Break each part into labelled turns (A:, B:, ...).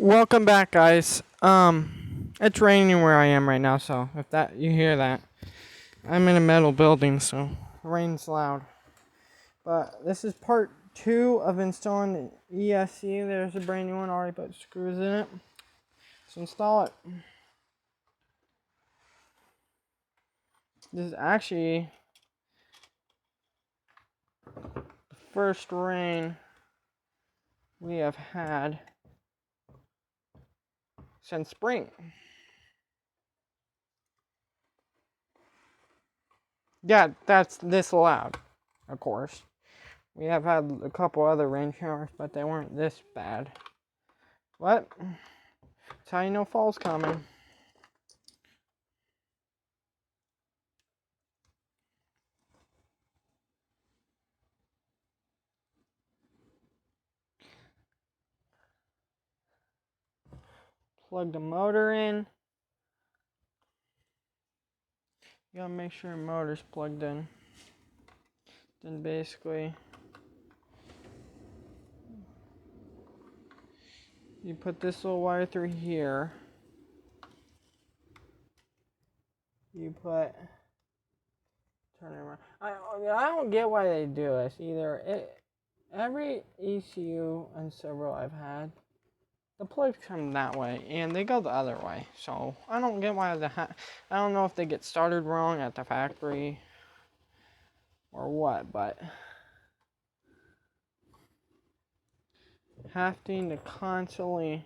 A: Welcome back, guys. It's raining where I am right now, so if that you hear that, I'm in a metal building, so rain's loud. But this is part 2 of installing the ESC. There's a brand new one, already put screws in it. Let's install it. This is actually the first rain we have had since spring. Yeah, that's this loud, of course. We have had a couple other rain showers, but they weren't this bad. What? That's how you know fall's coming. Plug the motor in. You gotta make sure the motor's plugged in. Then basically, you put this little wire through here. You put, turn it around. I don't get why they do this either. Every ECU and several I've had, the plugs come that way and they go the other way. So I don't get why I don't know if they get started wrong at the factory or what, but having to constantly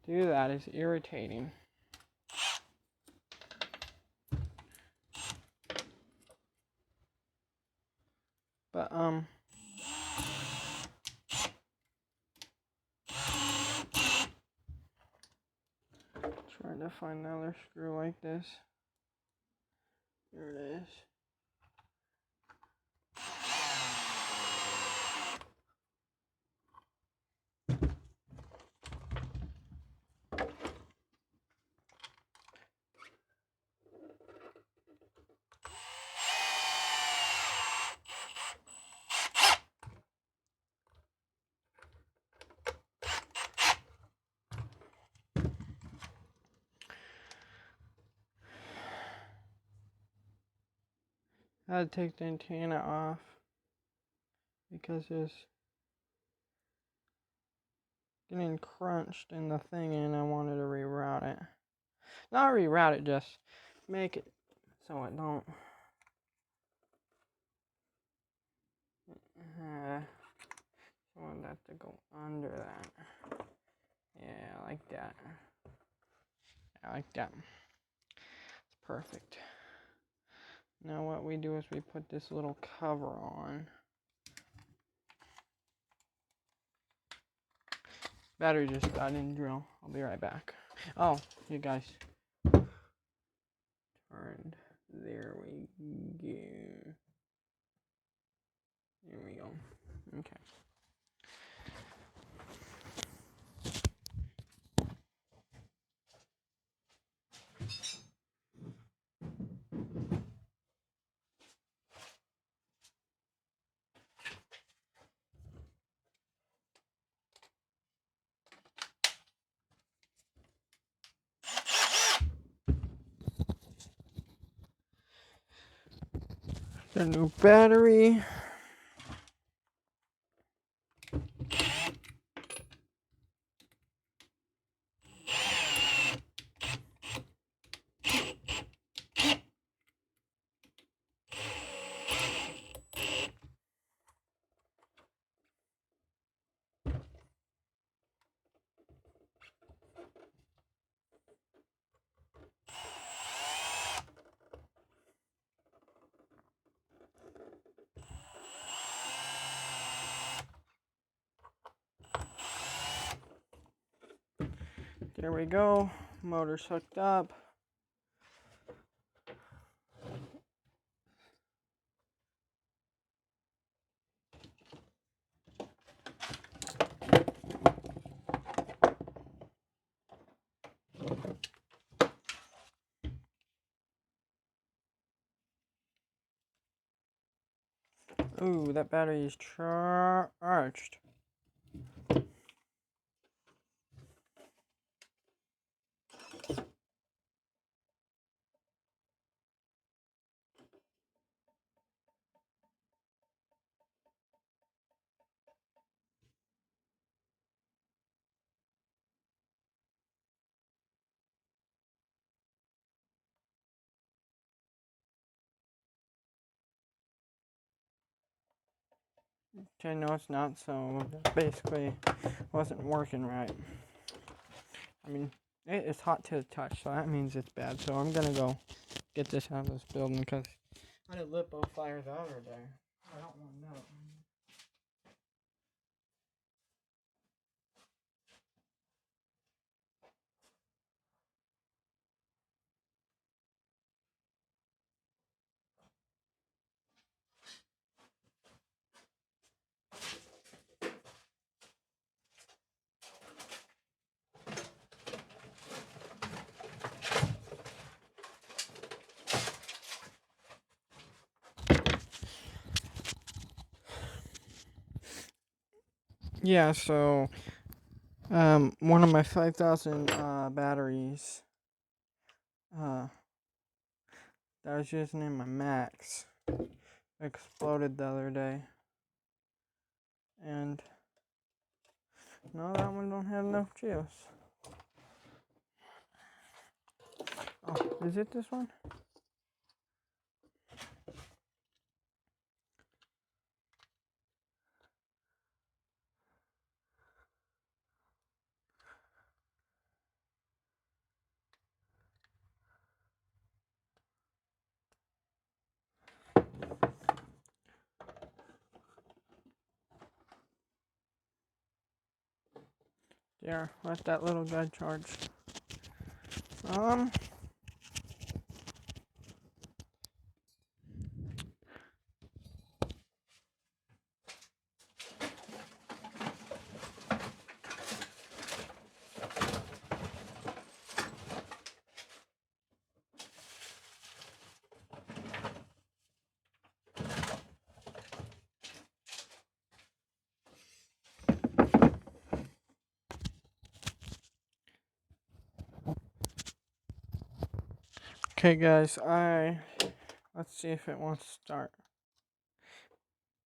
A: do that is irritating. But trying to find another screw like this. Here it is. I had to take the antenna off because it's getting crunched in the thing and I wanted to reroute it. Not reroute it, just make it so it don't. I want that to go under that. Yeah, like that. I like that. It's perfect. Now what we do is we put this little cover on. Battery just got in drill. I'll be right back. Oh, you guys. Turned. There we go. There we go. Okay. The new battery. There we go. Motor's hooked up. Ooh, that battery is charged. Okay, no it's not, so basically wasn't working right. I mean, it's hot to the touch, so that means it's bad. So I'm gonna go get this out of this building because I did lipo fire the other day. I don't want that. Yeah, so one of my 5,000 batteries that I was using in my Max exploded the other day, and no, that one don't have enough juice. Oh, is it this one? There, let that little guy charge. Okay, guys, let's see if it wants to start.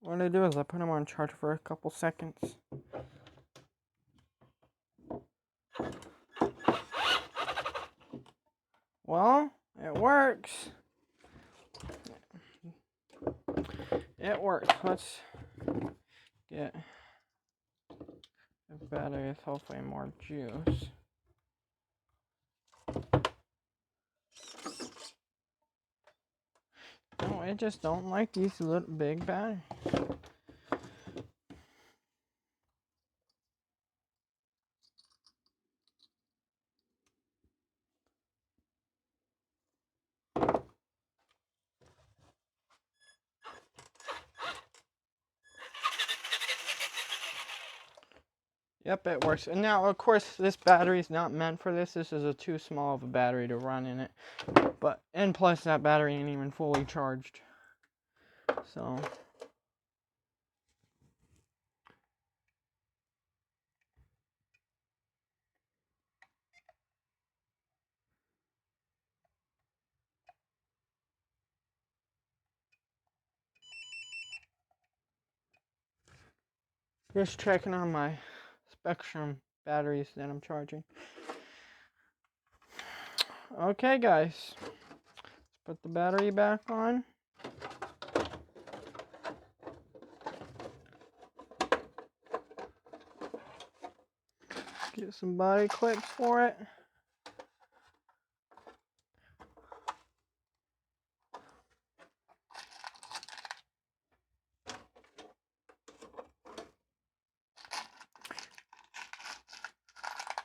A: What I do is I put them on charge for a couple seconds. Well, it works. It works. Let's get the battery with hopefully more juice. No, I just don't like these little big batteries. Yep, it works. And now, of course, this battery is not meant for this. This is too small of a battery to run in it. And plus, that battery ain't even fully charged. So, just checking on my Spectrum batteries that I'm charging. Okay, guys. Let's put the battery back on. Get some body clips for it.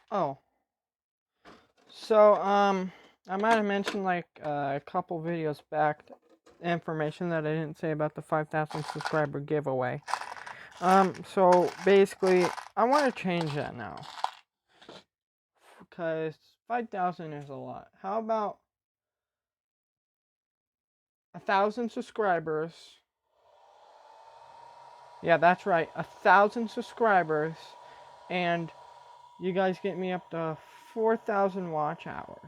A: Oh. So, I might have mentioned like a couple videos back information that I didn't say about the 5,000 subscriber giveaway. So basically, I want to change that now. Because 5,000 is a lot. How about 1,000 subscribers? Yeah, that's right. 1,000 subscribers. And you guys get me up to 4,000 watch hours.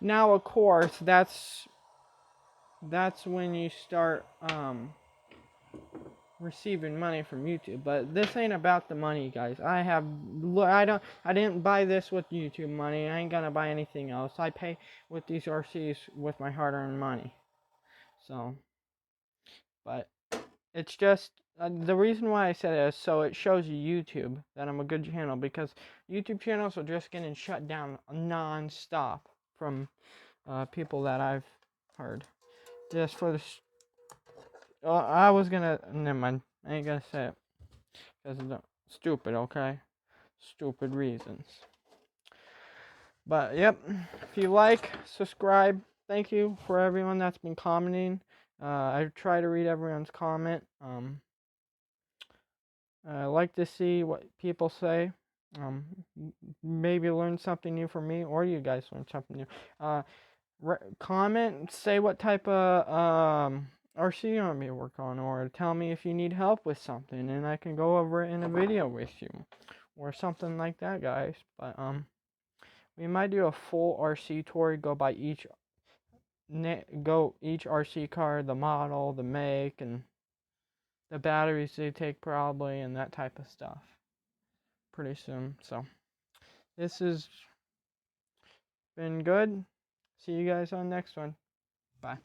A: Now, of course, that's when you start receiving money from YouTube. But this ain't about the money, guys. I didn't buy this with YouTube money. I ain't gonna buy anything else. I pay with these RCs with my hard-earned money. So, But it's just the reason why I said it is so it shows YouTube that I'm a good channel, because YouTube channels are just getting shut down non-stop from people that I've heard. Just for the I was gonna, never mind, I ain't gonna say it because it's stupid, okay? Stupid reasons. But yep, if you like, subscribe. Thank you for everyone that's been commenting. I try to read everyone's comment. I like to see what people say. Maybe learn something new from me, or you guys learn something new. Comment, say what type of RC you want me to work on, or tell me if you need help with something, and I can go over it in a video with you, or something like that, guys. But we might do a full RC tour, go by each RC car, the model, the make, and the batteries they take probably, and that type of stuff pretty soon. So this has been good. See you guys on the next one. Bye.